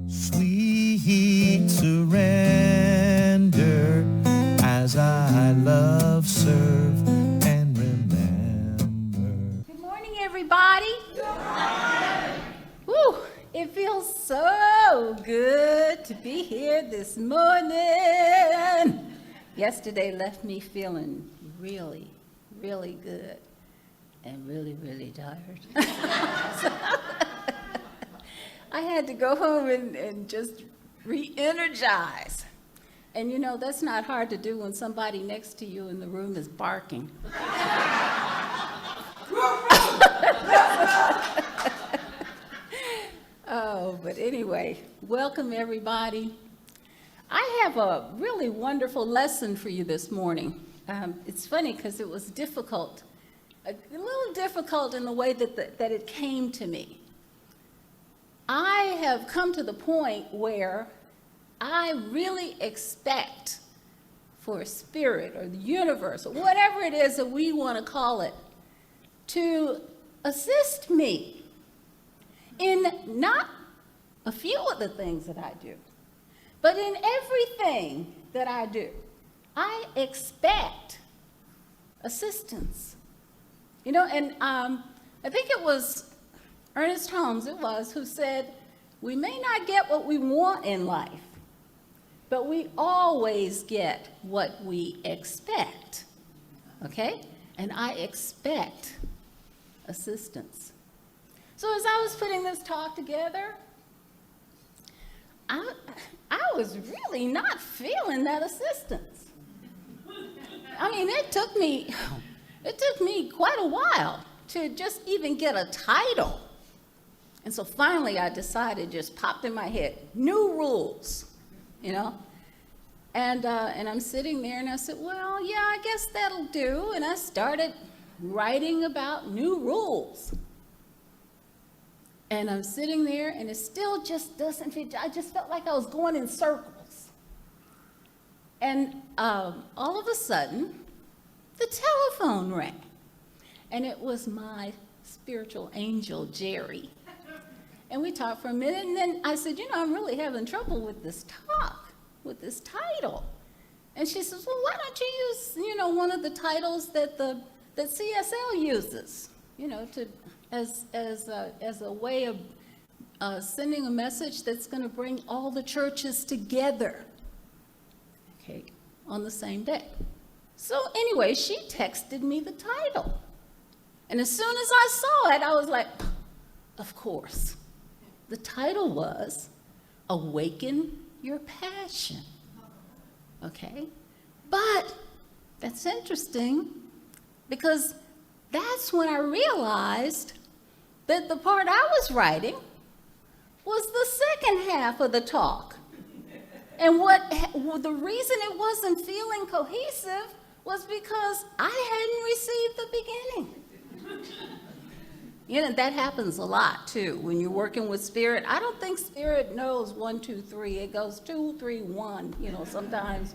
Sweet surrender as I love, serve, and remember. Good morning, everybody. Woo, it feels so good to be here this morning. Yesterday left me feeling really, really good and really, really tired. So, I had to go home and just re-energize. And you know, that's not hard to do when somebody next to you in the room is barking. Oh, but anyway, welcome everybody. I have a really wonderful lesson for you this morning. It's funny because it was difficult, a little difficult in the way that it came to me. I have come to the point where I really expect for spirit or the universe or whatever it is that we want to call it to assist me in not a few of the things that I do, but in everything that I do. I expect assistance. You know, and I think it was Ernest Holmes, who said, we may not get what we want in life, but we always get what we expect, okay? And I expect assistance. So as I was putting this talk together, I was really not feeling that assistance. I mean, it took me quite a while to just even get a title. And so finally I decided, just popped in my head, new rules, you know? And I'm sitting there and I said, well, yeah, I guess that'll do. And I started writing about new rules. And I'm sitting there and it still just doesn't fit. I just felt like I was going in circles. And all of a sudden, the telephone rang. And it was my spiritual angel, Jerry. And we talked for a minute, and then I said, you know, I'm really having trouble with this talk, with this title. And she says, well, why don't you use, you know, one of the titles that CSL uses, you know, as a way of sending a message that's going to bring all the churches together, okay, on the same day. So anyway, she texted me the title. And as soon as I saw it, I was like, of course. The title was Awaken Your Passion, okay? But that's interesting because that's when I realized that the part I was writing was the second half of the talk. And the reason it wasn't feeling cohesive was because I hadn't received the beginning. You know, that happens a lot too when you're working with spirit. I don't think spirit knows 1, 2, 3. It goes 2, 3, 1, you know, sometimes.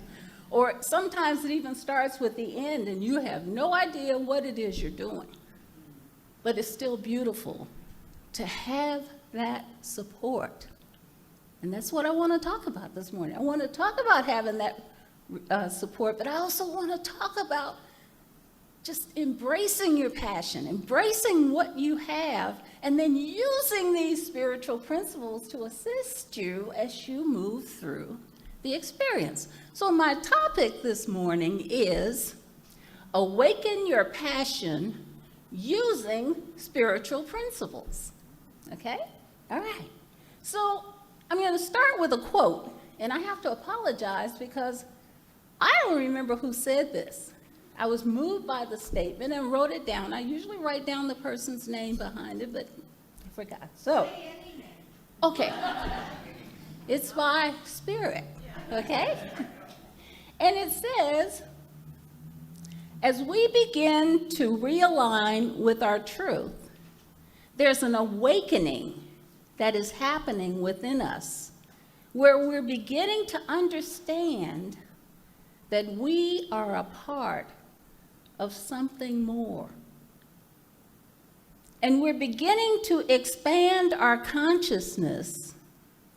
Or sometimes it even starts with the end and you have no idea what it is you're doing. But it's still beautiful to have that support. And that's what I want to talk about this morning. I want to talk about having that support, but I also want to talk about just embracing your passion, embracing what you have, and then using these spiritual principles to assist you as you move through the experience. So my topic this morning is Awaken Your Passion Using Spiritual Principles. Okay? All right. So I'm going to start with a quote, and I have to apologize because I don't remember who said this. I was moved by the statement and wrote it down. I usually write down the person's name behind it, but I forgot. So, okay. It's by spirit, okay? And it says, as we begin to realign with our truth, there's an awakening that is happening within us where we're beginning to understand that we are a part of something more. And we're beginning to expand our consciousness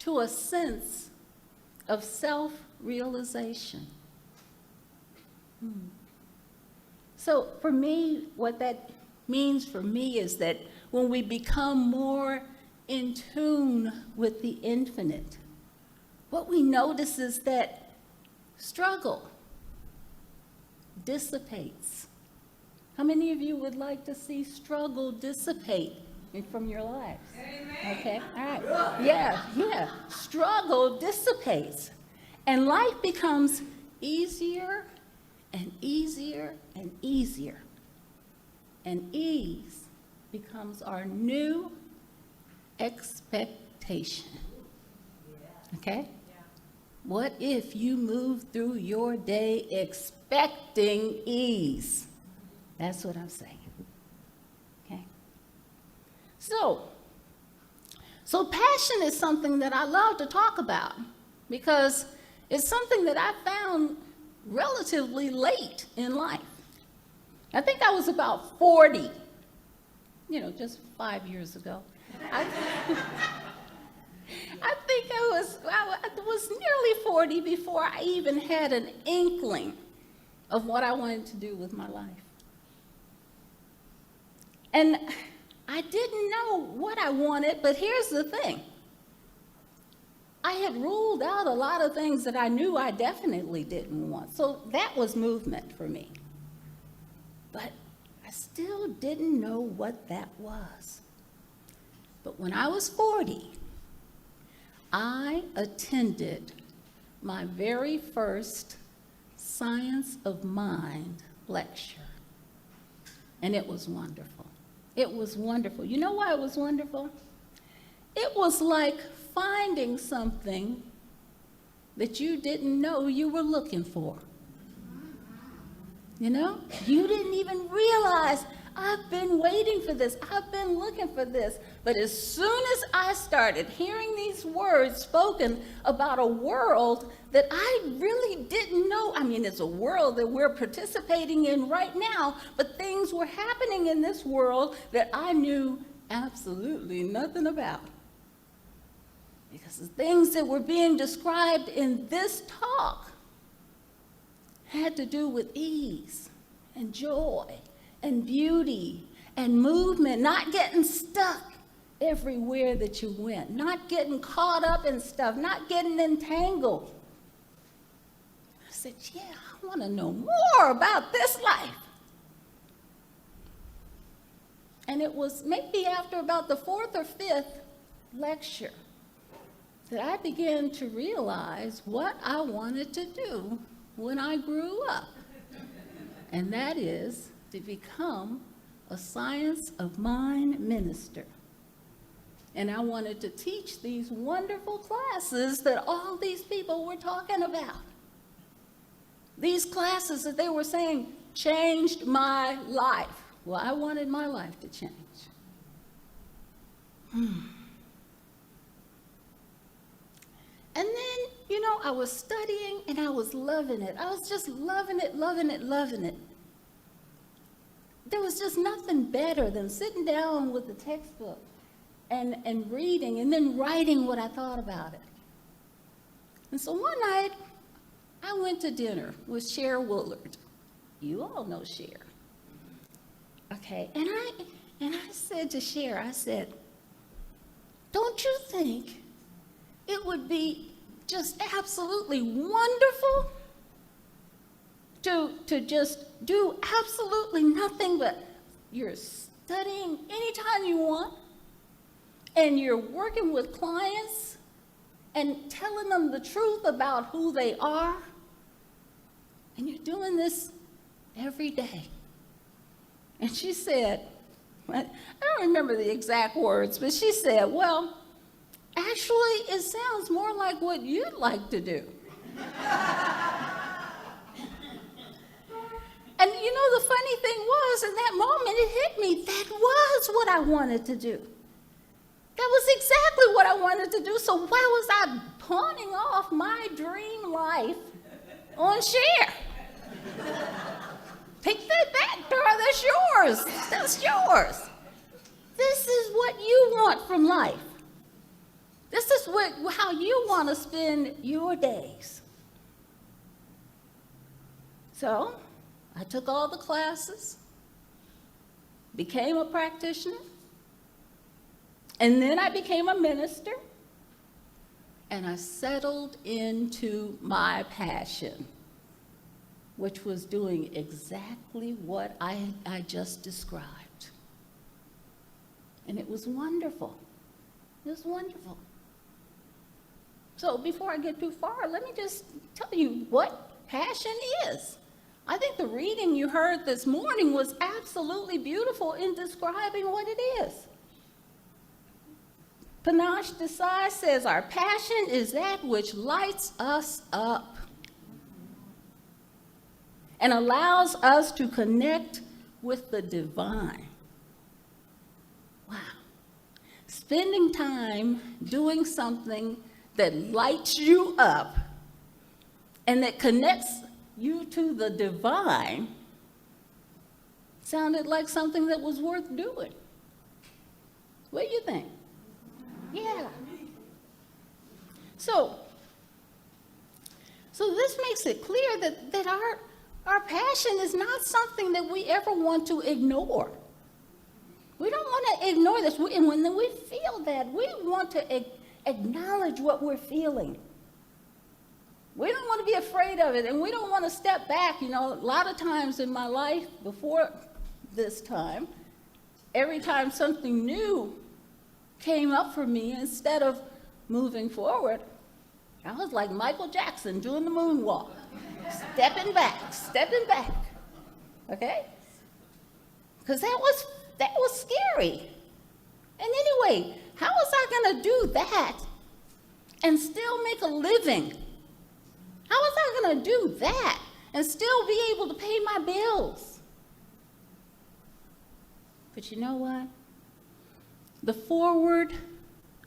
to a sense of self-realization. So for me, what that means for me is that when we become more in tune with the infinite, what we notice is that struggle dissipates. How many of you would like to see struggle dissipate from your lives? Amen. Okay, all right. Yeah. Struggle dissipates. And life becomes easier and easier and easier. And ease becomes our new expectation. Okay? What if you move through your day expecting ease? That's what I'm saying. Okay? So passion is something that I love to talk about because it's something that I found relatively late in life. I think I was about 40, just 5 years ago. I think I was nearly 40 before I even had an inkling of what I wanted to do with my life. And I didn't know what I wanted, but here's the thing. I had ruled out a lot of things that I knew I definitely didn't want. So that was movement for me. But I still didn't know what that was. But when I was 40, I attended my very first Science of Mind lecture. And it was wonderful. It was wonderful. You know why it was wonderful? It was like finding something that you didn't know you were looking for. You didn't even realize, I've been waiting for this. I've been looking for this. But as soon as I started hearing these words spoken about a world that I really didn't know, it's a world that we're participating in right now, but things were happening in this world that I knew absolutely nothing about. Because the things that were being described in this talk had to do with ease and joy and beauty and movement, not getting stuck everywhere that you went, not getting caught up in stuff, not getting entangled. I said, I want to know more about this life. And it was maybe after about the 4th or 5th lecture that I began to realize what I wanted to do when I grew up. And that is to become a Science of Mind minister. And I wanted to teach these wonderful classes that all these people were talking about. These classes that they were saying changed my life. Well, I wanted my life to change. And then, I was studying and I was loving it. I was just loving it. There was just nothing better than sitting down with the textbook and reading and then writing what I thought about it. And so one night, I went to dinner with Cher Woolard. You all know Cher. Okay, and I said to Cher, I said, don't you think it would be just absolutely wonderful to just do absolutely nothing but you're studying anytime you want, and you're working with clients and telling them the truth about who they are, and you're doing this every day. And she said, I don't remember the exact words, but she said, well, actually, it sounds more like what you'd like to do. And the funny thing was, in that moment, it hit me. That was what I wanted to do. That was exactly what I wanted to do. So why was I pawning off my dream life on Cher? Take that back, Dora. That's yours. That's yours. This is what you want from life. This is it how you want to spend your days. So I took all the classes, became a practitioner, and then I became a minister, and I settled into my passion, which was doing exactly what I just described. And it was wonderful. It was wonderful. So before I get too far, let me just tell you what passion is. I think the reading you heard this morning was absolutely beautiful in describing what it is. Panache Desai says, our passion is that which lights us up and allows us to connect with the divine. Wow. Spending time doing something that lights you up and that connects you to the divine sounded like something that was worth doing. What do you think? Yeah. So this makes it clear that our passion is not something that we ever want to ignore. We don't want to ignore this. And when we feel that, we want to acknowledge what we're feeling. We don't want to be afraid of it, and we don't want to step back. You know, a lot of times in my life before this time, every time something new came up for me, instead of moving forward, I was like Michael Jackson doing the moonwalk, stepping back, okay? Because that was scary. And anyway, how was I going to do that and still make a living? How was I going to do that and still be able to pay my bills? But you know what? The foreword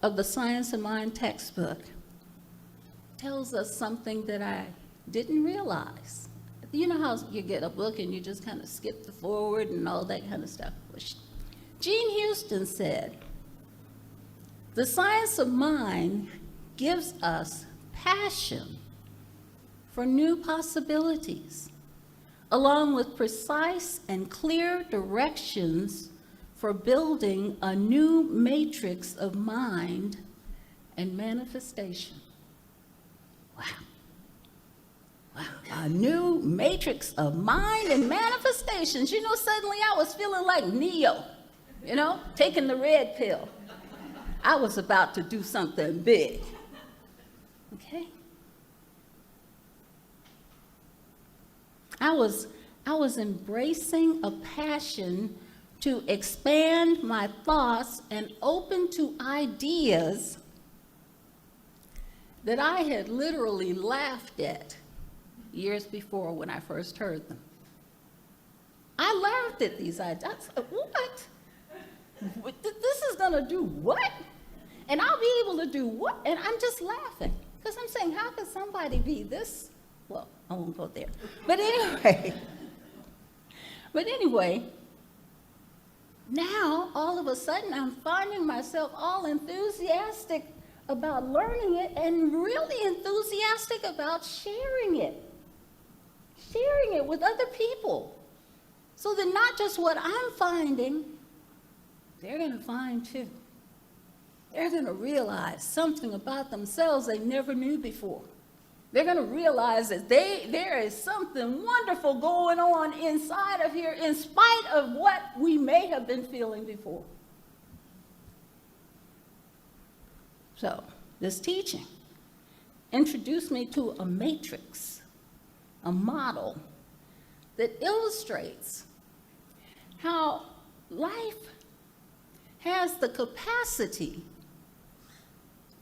of the Science of Mind textbook tells us something that I didn't realize. You know how you get a book and you just kind of skip the foreword and all that kind of stuff? Gene Houston said, the science of mind gives us passion for new possibilities, along with precise and clear directions for building a new matrix of mind and manifestation. Wow. Wow, a new matrix of mind and manifestations. You know, suddenly I was feeling like Neo, you know, taking the red pill. I was about to do something big, okay? I was embracing a passion to expand my thoughts and open to ideas that I had literally laughed at years before when I first heard them. I laughed at these ideas. I said, what? This is gonna do what? And I'll be able to do what? And I'm just laughing because I'm saying, how could somebody be this? Well, I won't go there. But anyway, now all of a sudden I'm finding myself all enthusiastic about learning it and really enthusiastic about sharing it with other people. So that not just what I'm finding, they're going to find too. They're going to realize something about themselves they never knew before. They're going to realize that there is something wonderful going on inside of here in spite of what we may have been feeling before. So this teaching introduced me to a matrix, a model that illustrates how life has the capacity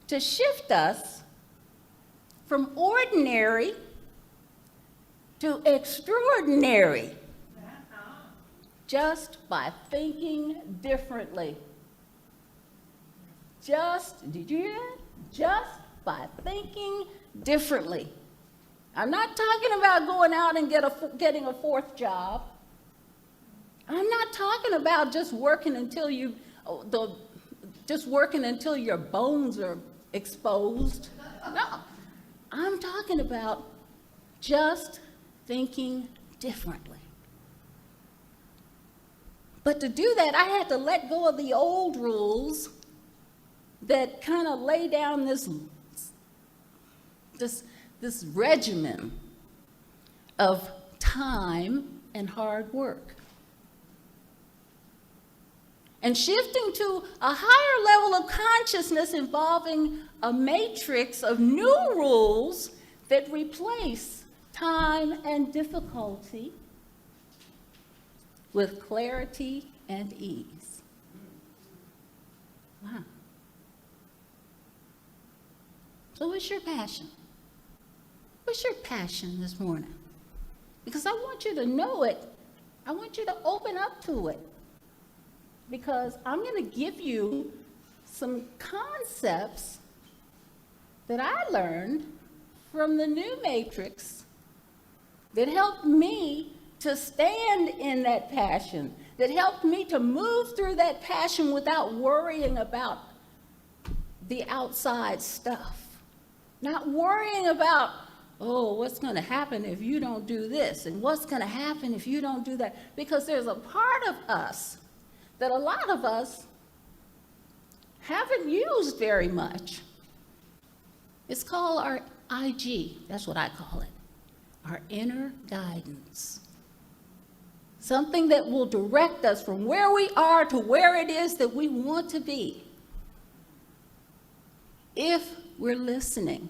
to shift us from ordinary to extraordinary just by thinking differently. Did you hear that? Just by thinking differently. I'm not talking about going out and getting a fourth job. I'm not talking about just working until your bones are exposed. No, I'm talking about just thinking differently. But to do that, I had to let go of the old rules that kind of lay down this regimen of time and hard work. And shifting to a higher level of consciousness involving a matrix of new rules that replace time and difficulty with clarity and ease. Wow. So what's your passion? What's your passion this morning? Because I want you to know it. I want you to open up to it. Because I'm going to give you some concepts that I learned from the new matrix that helped me to stand in that passion, that helped me to move through that passion without worrying about the outside stuff. Not worrying about, oh, what's going to happen if you don't do this, and what's going to happen if you don't do that. Because there's a part of us that a lot of us haven't used very much. It's called our IG, that's what I call it, our inner guidance. Something that will direct us from where we are to where it is that we want to be. If we're listening.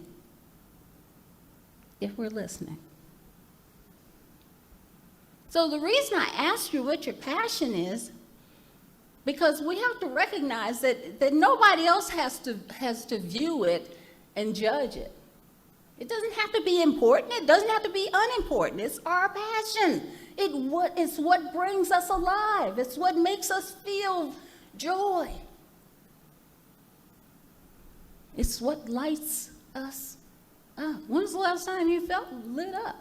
If we're listening. So the reason I asked you what your passion is, because we have to recognize that nobody else has to view it and judge it. It doesn't have to be important. It doesn't have to be unimportant. It's our passion. It's what brings us alive. It's what makes us feel joy. It's what lights us up. When's the last time you felt lit up?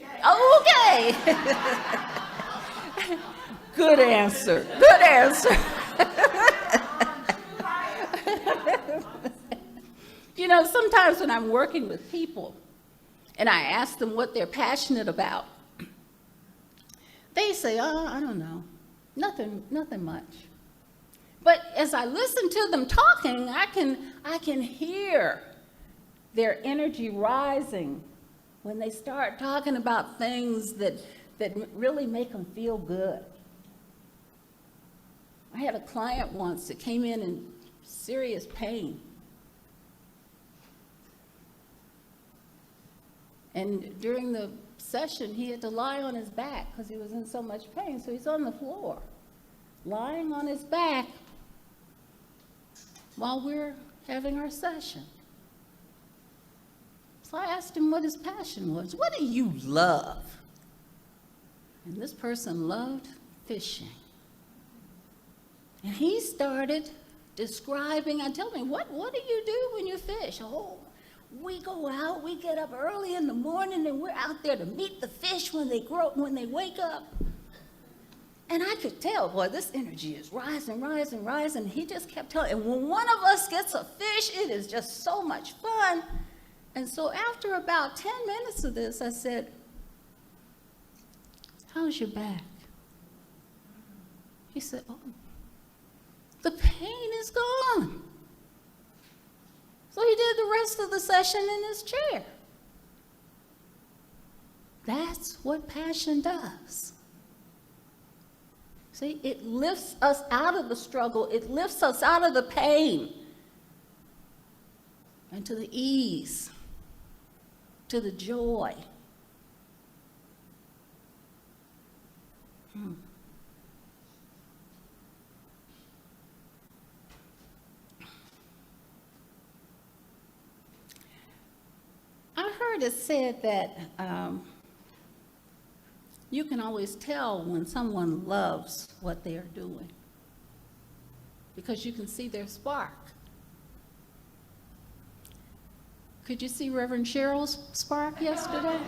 Okay. Good answer. Good answer. You know, sometimes when I'm working with people and I ask them what they're passionate about, they say, oh, I don't know, nothing much. But as I listen to them talking, I can hear their energy rising when they start talking about things that really make them feel good. I had a client once that came in serious pain. And during the session, he had to lie on his back because he was in so much pain. So he's on the floor, lying on his back while we're having our session. So I asked him what his passion was. What do you love? And this person loved fishing. And he started describing, I told him, what do you do when you fish? Oh, we go out, we get up early in the morning and we're out there to meet the fish when they wake up. And I could tell, boy, this energy is rising, rising, rising. He just kept telling, and when one of us gets a fish, it is just so much fun. And so after about 10 minutes of this, I said, how's your back? He said, oh, the pain is gone. So he did the rest of the session in his chair. That's what passion does. See, it lifts us out of the struggle. It lifts us out of the pain and to the ease, to the joy. I heard it said that you can always tell when someone loves what they are doing because you can see their spark. Could you see Reverend Cheryl's spark yesterday?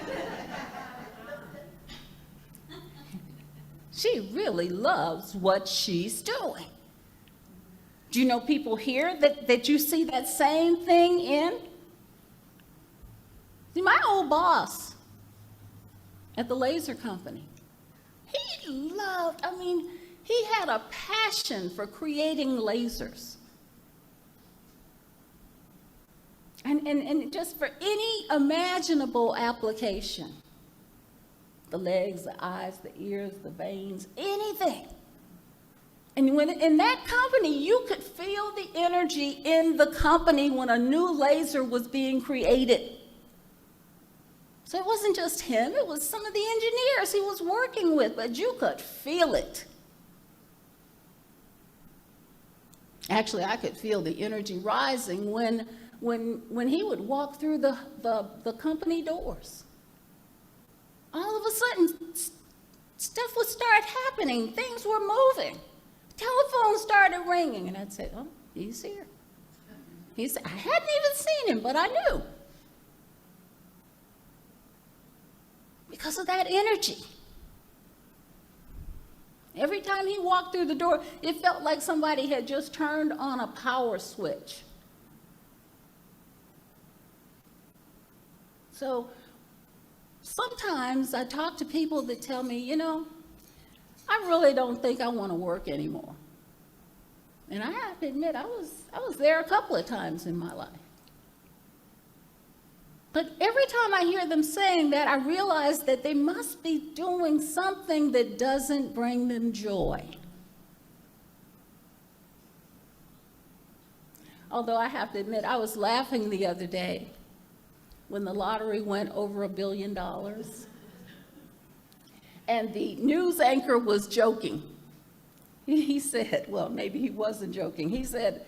She really loves what she's doing. Do you know people here that you see that same thing in? See, my old boss at the laser company, he had a passion for creating lasers. And just for any imaginable application, the legs, the eyes, the ears, the veins, anything. And when in that company, you could feel the energy in the company when a new laser was being created. So it wasn't just him, it was some of the engineers he was working with, but you could feel it. Actually, I could feel the energy rising when he would walk through the company doors. All of a sudden, stuff would start happening, things were moving. Telephone started ringing, and I'd say, oh, he's here. I hadn't even seen him, but I knew. Because of that energy. Every time he walked through the door, it felt like somebody had just turned on a power switch. So sometimes I talk to people that tell me, I really don't think I want to work anymore. And I have to admit, I was there a couple of times in my life. But every time I hear them saying that, I realize that they must be doing something that doesn't bring them joy. Although I have to admit, I was laughing the other day when the lottery went over $1 billion. And the news anchor was joking. He said, well, maybe he wasn't joking. He said,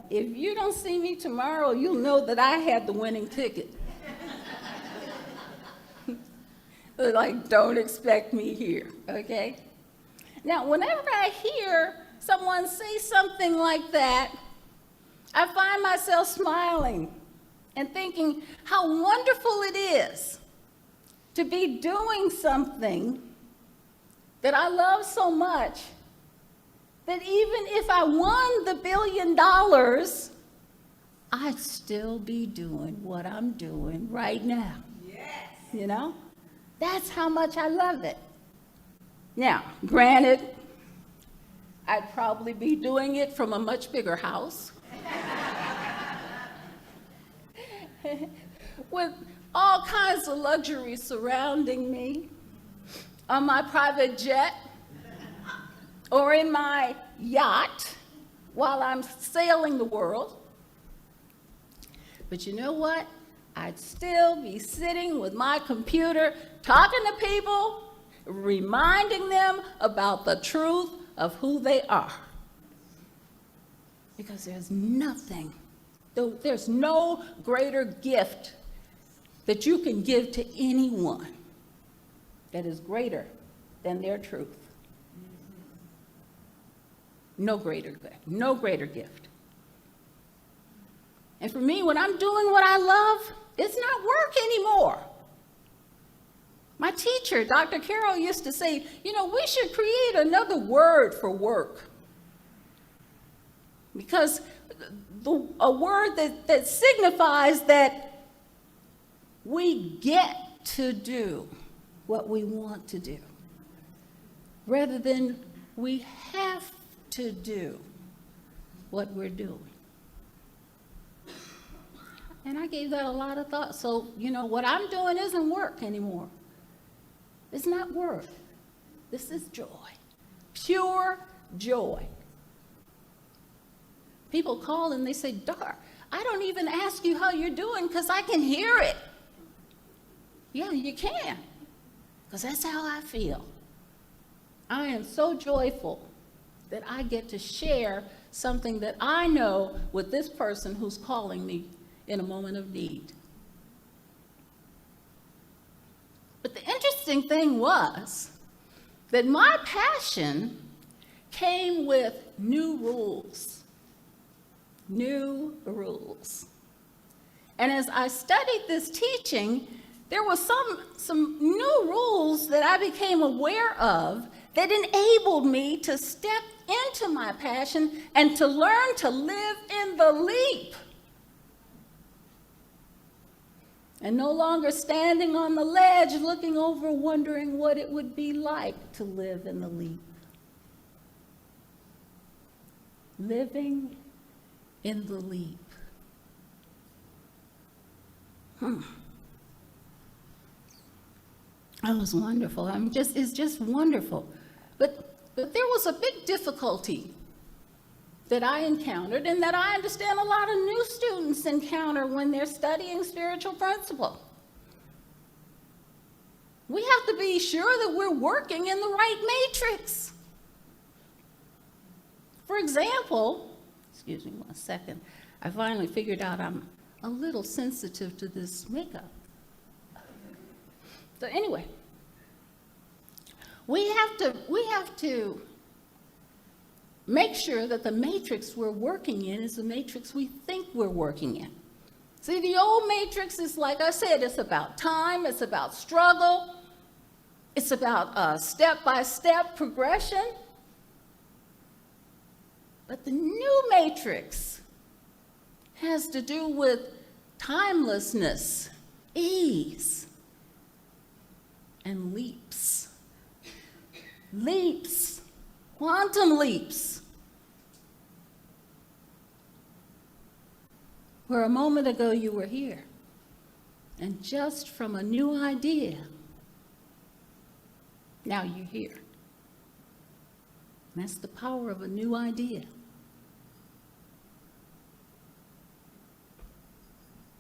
if you don't see me tomorrow, you'll know that I had the winning ticket. Like, don't expect me here, okay? Now, whenever I hear someone say something like that, I find myself smiling and thinking how wonderful it is to be doing something that I love so much that even if I won the $1 billion, I'd still be doing what I'm doing right now. Yes. That's how much I love it. Now, granted, I'd probably be doing it from a much bigger house with all kinds of luxuries surrounding me, on my private jet, or in my yacht while I'm sailing the world. But you know what? I'd still be sitting with my computer, talking to people, reminding them about the truth of who they are. Because there's no greater gift that you can give to anyone that is greater than their truth. No greater gift. And for me, when I'm doing what I love, it's not work anymore. My teacher, Dr. Carroll, used to say, we should create another word for work. Because a word that signifies that we get to do what we want to do, rather than we have to do what we're doing. And I gave that a lot of thought. So, what I'm doing isn't work anymore. It's not work. This is joy. Pure joy. People call and they say, Dar, I don't even ask you how you're doing because I can hear it. Yeah, you can. Because that's how I feel. I am so joyful that I get to share something that I know with this person who's calling me in a moment of need. But the interesting thing was that my passion came with new rules. New rules. And as I studied this teaching, there were some new rules that I became aware of that enabled me to step into my passion and to learn to live in the leap. And no longer standing on the ledge, looking over, wondering what it would be like to live in the leap. Living in the leap. That was wonderful. It's just wonderful. But there was a big difficulty that I encountered and that I understand a lot of new students encounter when they're studying spiritual principle. We have to be sure that we're working in the right matrix. For example, excuse me one second, I finally figured out I'm a little sensitive to this makeup. So anyway, we have to make sure that the matrix we're working in is the matrix we think we're working in. See, the old matrix is, like I said, it's about time, it's about struggle, it's about step-by-step progression. But the new matrix has to do with timelessness, ease, and leaps. Leaps, quantum leaps. Where a moment ago you were here, and just from a new idea, now you're here. And that's the power of a new idea.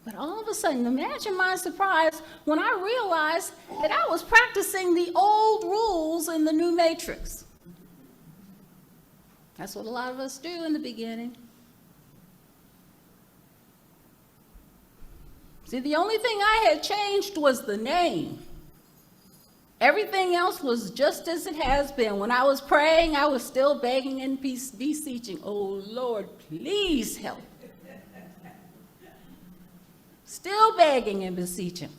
But all of a sudden, imagine my surprise when I realized that I was practicing the old rules in the new matrix. That's what a lot of us do in the beginning. See, the only thing I had changed was the name. Everything else was just as it has been. When I was praying, I was still begging and beseeching, oh Lord, please help. Still begging and beseeching.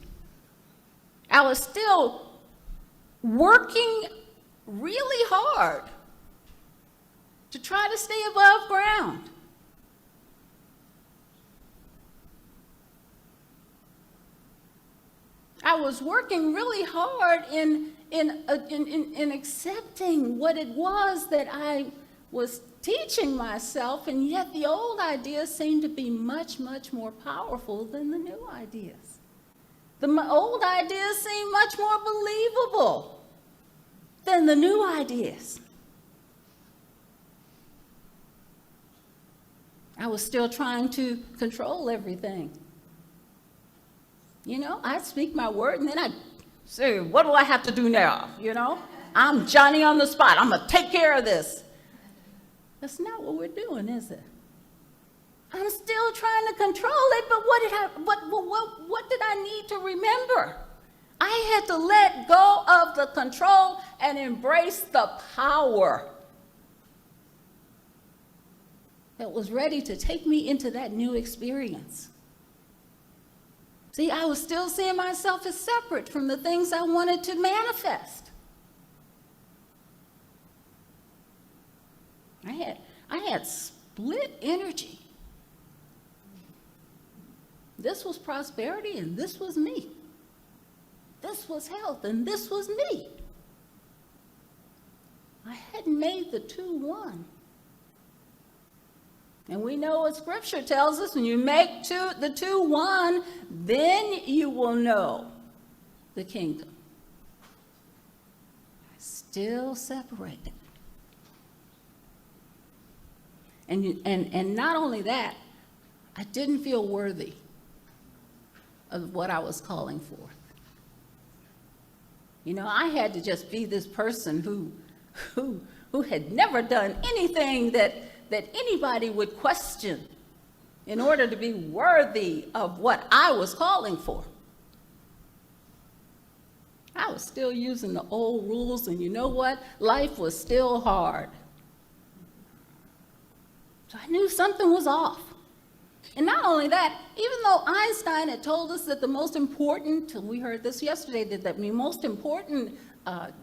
I was still working really hard to try to stay above ground. I was working really hard in accepting what it was that I was teaching myself, and yet the old ideas seemed to be much, much more powerful than the new ideas. The old ideas seemed much more believable than the new ideas. I was still trying to control everything. You know, I'd speak my word, and then I'd say, what do I have to do now? You know, I'm Johnny on the spot. I'm going to take care of this. That's not what we're doing, is it? I'm still trying to control it, but what did I need to remember? I had to let go of the control and embrace the power that was ready to take me into that new experience. See, I was still seeing myself as separate from the things I wanted to manifest. I had split energy. This was prosperity and this was me. This was health and this was me. I hadn't made the two one. And we know what Scripture tells us, when you make the two one, then you will know the kingdom. Still separated. And not only that, I didn't feel worthy of what I was calling forth. You know, I had to just be this person who had never done anything that anybody would question in order to be worthy of what I was calling for. I was still using the old rules, and you know what? Life was still hard. So I knew something was off. And not only that, even though Einstein had told us that the most important, we heard this yesterday, that the most important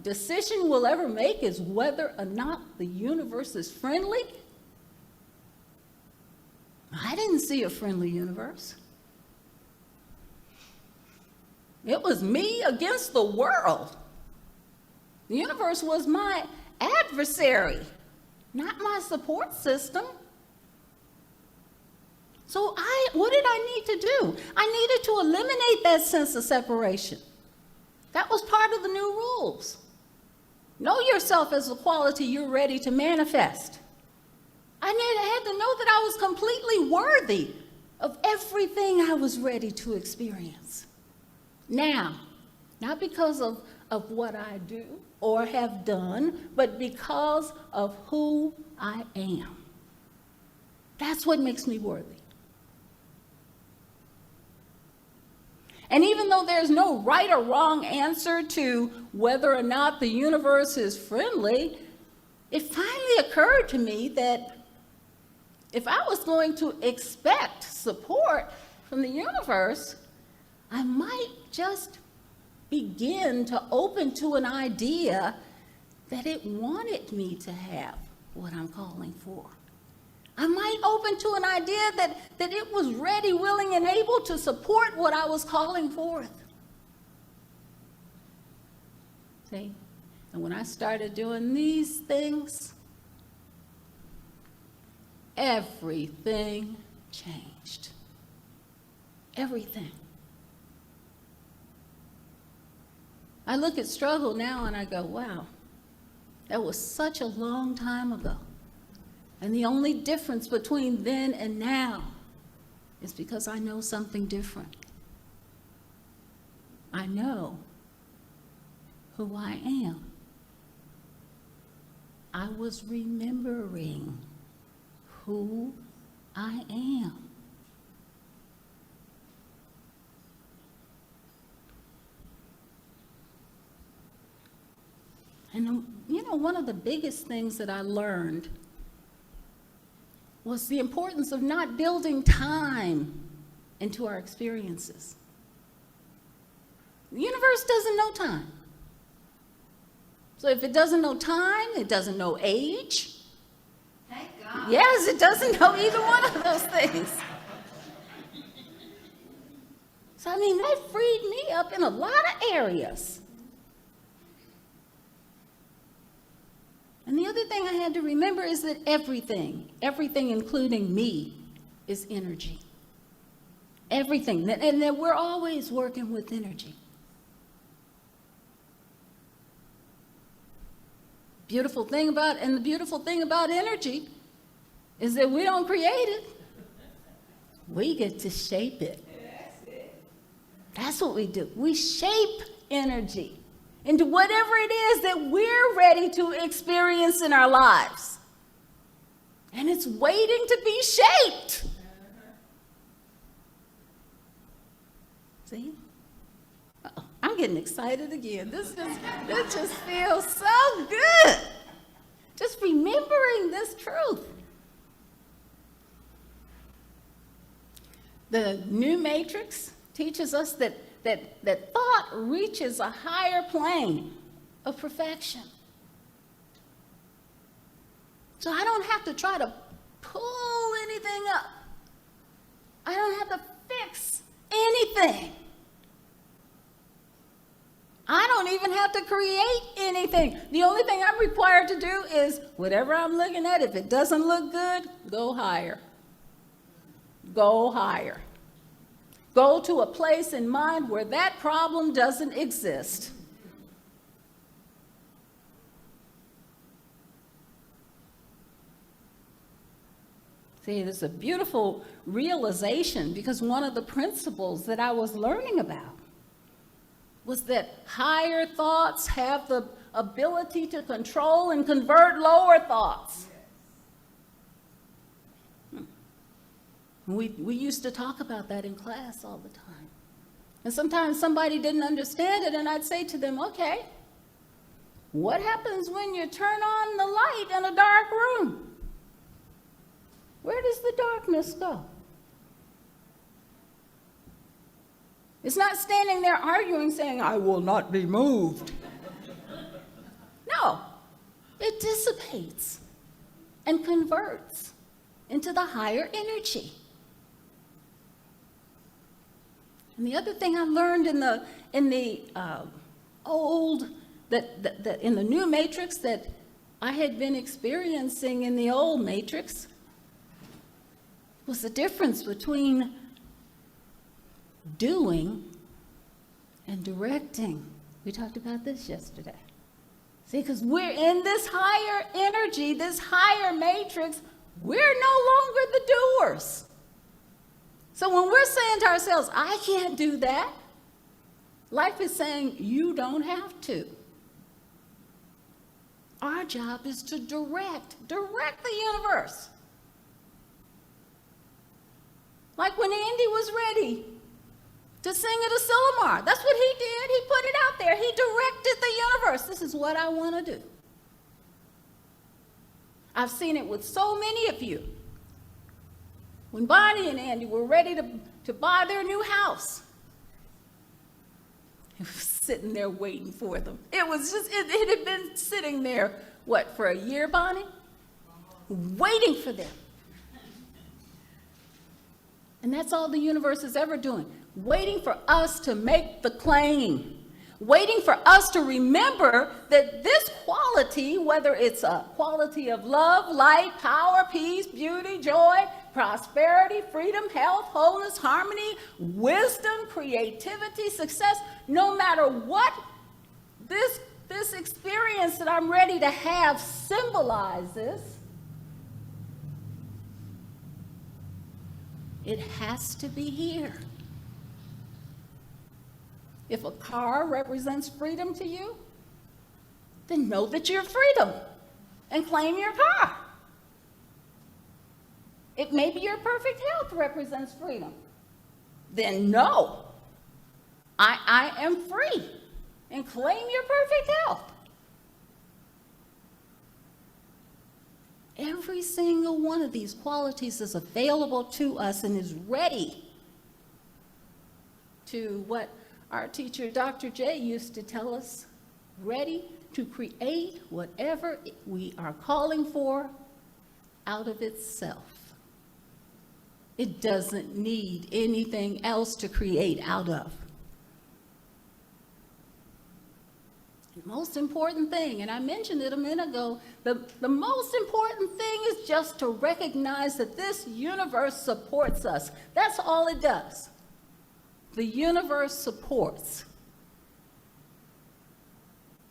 decision we'll ever make is whether or not the universe is friendly? I didn't see a friendly universe. It was me against the world. The universe was my adversary, not my support system. So what did I need to do? I needed to eliminate that sense of separation. That was part of the new rules. Know yourself as a quality you're ready to manifest. I had to know that I was completely worthy of everything I was ready to experience. Now, not because of what I do or have done, but because of who I am. That's what makes me worthy. And even though there's no right or wrong answer to whether or not the universe is friendly, it finally occurred to me that if I was going to expect support from the universe, I might just begin to open to an idea that it wanted me to have what I'm calling for. I might open to an idea that it was ready, willing, and able to support what I was calling forth. See? And when I started doing these things, everything changed. Everything. I look at struggle now and I go, wow, that was such a long time ago. And the only difference between then and now is because I know something different. I know who I am. I was remembering who I am. And one of the biggest things that I learned was the importance of not building time into our experiences. The universe doesn't know time. So if it doesn't know time, it doesn't know age. Thank God. Yes, it doesn't know either one of those things. So, that freed me up in a lot of areas. And the other thing I had to remember is that everything including me, is energy. Everything. And that we're always working with energy. The beautiful thing about energy is that we don't create it. We get to shape it. That's what we do. We shape energy into whatever it is that we're ready to experience in our lives. And it's waiting to be shaped. See? Uh-oh, I'm getting excited again. This just feels so good. Just remembering this truth. The new matrix teaches us that thought reaches a higher plane of perfection. So I don't have to try to pull anything up. I don't have to fix anything. I don't even have to create anything. The only thing I'm required to do is whatever I'm looking at, if it doesn't look good, go higher. Go higher. Go to a place in mind where that problem doesn't exist. See, it's a beautiful realization because one of the principles that I was learning about was that higher thoughts have the ability to control and convert lower thoughts. We used to talk about that in class all the time. And sometimes somebody didn't understand it, and I'd say to them, okay, what happens when you turn on the light in a dark room? Where does the darkness go? It's not standing there arguing, saying, I will not be moved. how? It dissipates and converts into the higher energy. And the other thing I learned in the new matrix that I had been experiencing in the old matrix was the difference between doing and directing. We talked about this yesterday. See, because we're in this higher energy, this higher matrix, we're no longer the doers. So when we're saying to ourselves, I can't do that, life is saying, you don't have to. Our job is to direct the universe. Like when Andy was ready to sing at Asilomar. That's what he did. He put it out there. He directed the universe. This is what I want to do. I've seen it with so many of you. When Bonnie and Andy were ready to buy their new house, it was sitting there waiting for them. It was just, it had been sitting there, what, for a year, Bonnie? Waiting for them. And that's all the universe is ever doing, waiting for us to make the claim, waiting for us to remember that this quality, whether it's a quality of love, light, power, peace, beauty, joy, prosperity, freedom, health, wholeness, harmony, wisdom, creativity, success, no matter what this experience that I'm ready to have symbolizes, it has to be here. If a car represents freedom to you, then know that you're freedom and claim your car. If maybe your perfect health represents freedom, then know I am free and claim your perfect health. Every single one of these qualities is available to us and is ready to what our teacher, Dr. J, used to tell us, ready to create whatever we are calling for out of itself. It doesn't need anything else to create out of. The most important thing, and I mentioned it a minute ago, the most important thing is just to recognize that this universe supports us. That's all it does. The universe supports.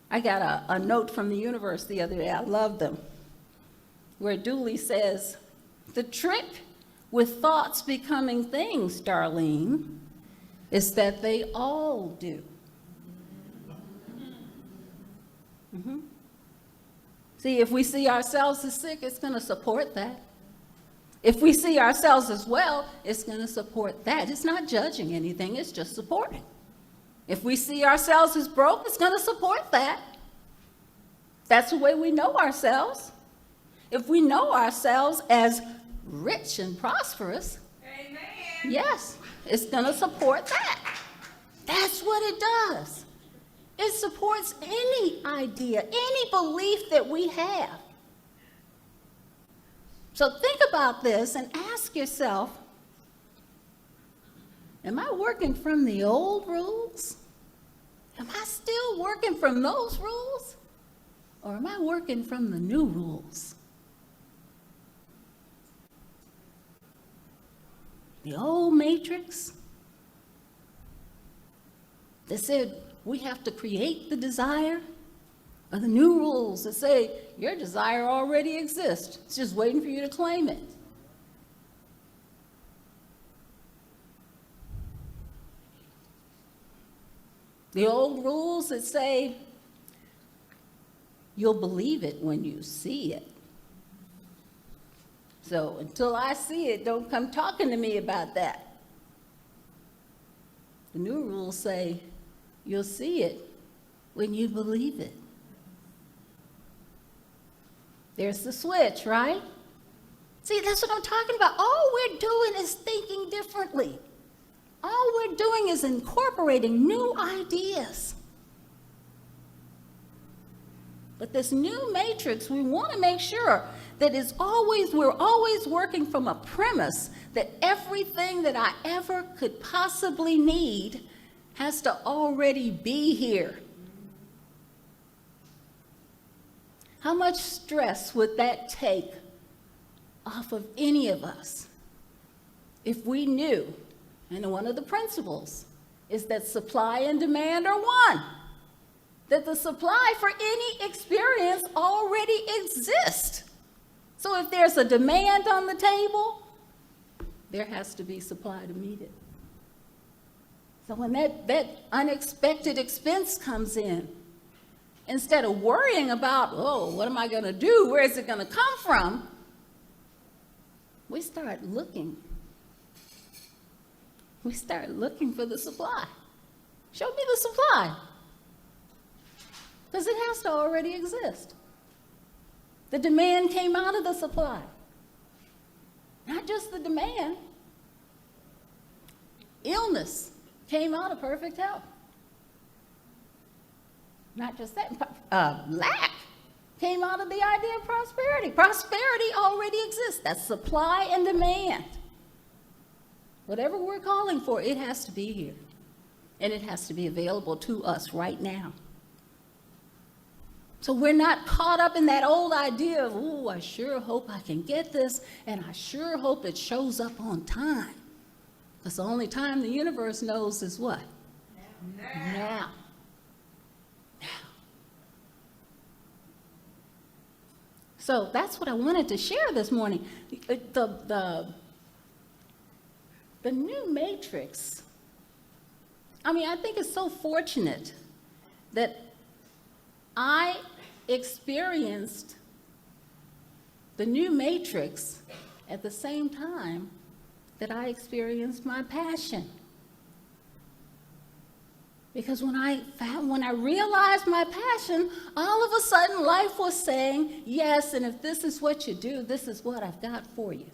I got a note from the universe the other day, I love them, where Dooley says, the trick with thoughts becoming things, Darlene, is that they all do. Mm-hmm. See, if we see ourselves as sick, it's going to support that. If we see ourselves as well, it's going to support that. It's not judging anything, it's just supporting. If we see ourselves as broke, it's going to support that. That's the way we know ourselves. If we know ourselves as rich and prosperous, amen, yes, it's going to support that. That's what it does. It supports any idea, any belief that we have. So think about this and ask yourself, am I working from the old rules? Am I still working from those rules? Or am I working from the new rules? The old matrix that said we have to create the desire, or the new rules that say your desire already exists. It's just waiting for you to claim it. The old rules that say you'll believe it when you see it. So until I see it, don't come talking to me about that. The new rules say you'll see it when you believe it. There's the switch, right? See, that's what I'm talking about. All we're doing is thinking differently. All we're doing is incorporating new ideas. But this new matrix, we want to make sure that we're always working from a premise that everything that I ever could possibly need has to already be here. How much stress would that take off of any of us if we knew, and one of the principles is that supply and demand are one, that the supply for any experience already exists. So if there's a demand on the table, there has to be supply to meet it. So when that unexpected expense comes in, instead of worrying about, oh, what am I going to do? Where is it going to come from? We start looking. We start looking for the supply. Show me the supply. Because it has to already exist. The demand came out of the supply. Not just the demand. Illness came out of perfect health. Not just that, lack came out of the idea of prosperity. Prosperity already exists. That's supply and demand. Whatever we're calling for, it has to be here. And it has to be available to us right now. So we're not caught up in that old idea of, oh, I sure hope I can get this, and I sure hope it shows up on time. Because the only time the universe knows is what? Now. So that's what I wanted to share this morning. The new matrix, I think it's so fortunate that I experienced the new matrix at the same time that I experienced my passion. Because when I realized my passion, all of a sudden life was saying, yes, and if this is what you do, this is what I've got for you.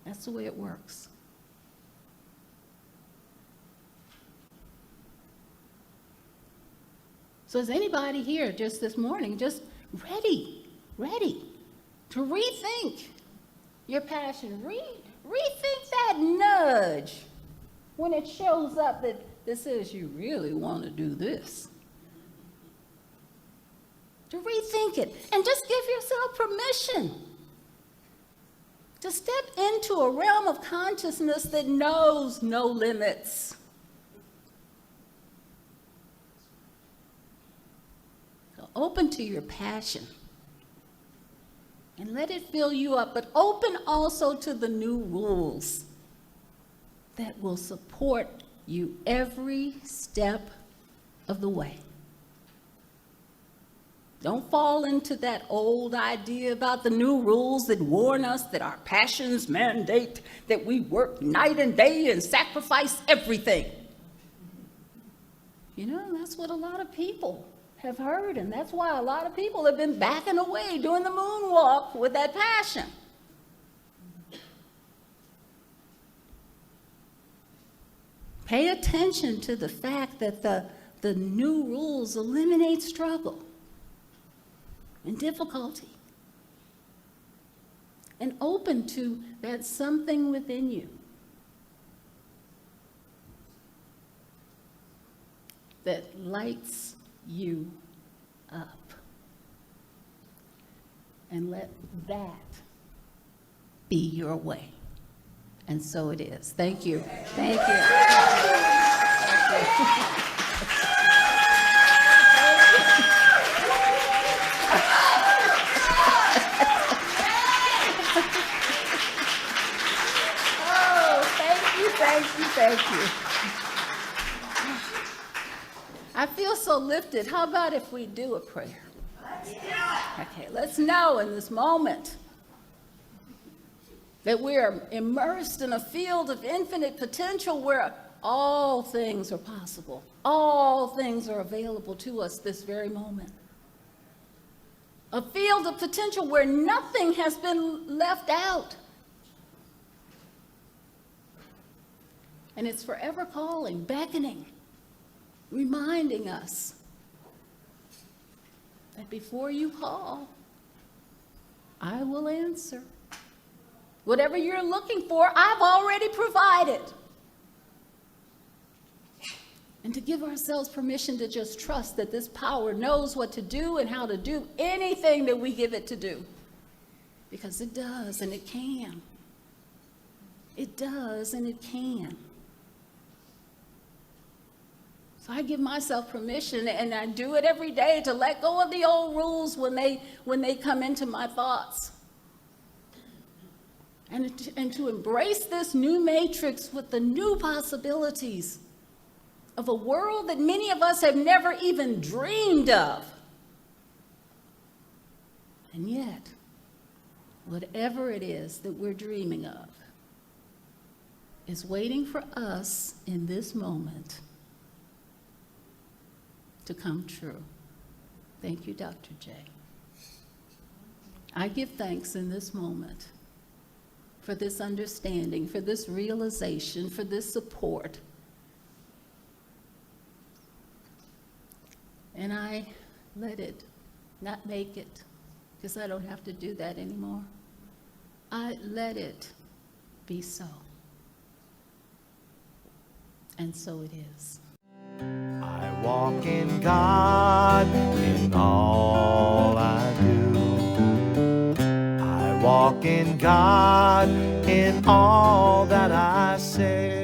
That's the way it works. So is anybody here just this morning just ready to rethink your passion? Rethink that nudge when it shows up that says you really want to do this. To rethink it and just give yourself permission to step into a realm of consciousness that knows no limits. So open to your passion and let it fill you up, but open also to the new rules that will support you every step of the way. Don't fall into that old idea about the new rules that warn us that our passions mandate that we work night and day and sacrifice everything. That's what a lot of people have heard, and that's why a lot of people have been backing away doing the moonwalk with that passion. Pay attention to the fact that the new rules eliminate struggle and difficulty, and open to that something within you that lights you up. And let that be your way. And so it is. Thank you. Thank you. Thank you. I feel so lifted. How about if we do a prayer? Let's do it. Okay, let's know in this moment that we are immersed in a field of infinite potential where all things are possible. All things are available to us this very moment. A field of potential where nothing has been left out. And it's forever calling, beckoning reminding us that before you call, I will answer. Whatever you're looking for, I've already provided. And to give ourselves permission to just trust that this power knows what to do and how to do anything that we give it to do. Because it does and it can. It does and it can. So I give myself permission, and I do it every day, to let go of the old rules when they come into my thoughts. And to embrace this new matrix with the new possibilities of a world that many of us have never even dreamed of. And yet, whatever it is that we're dreaming of is waiting for us in this moment to come true. Thank you, Dr. J. I give thanks in this moment for this understanding, for this realization, for this support. And I let it not make it, because I don't have to do that anymore. I let it be so. And so it is. I walk in God in all I do. I walk in God in all that I say.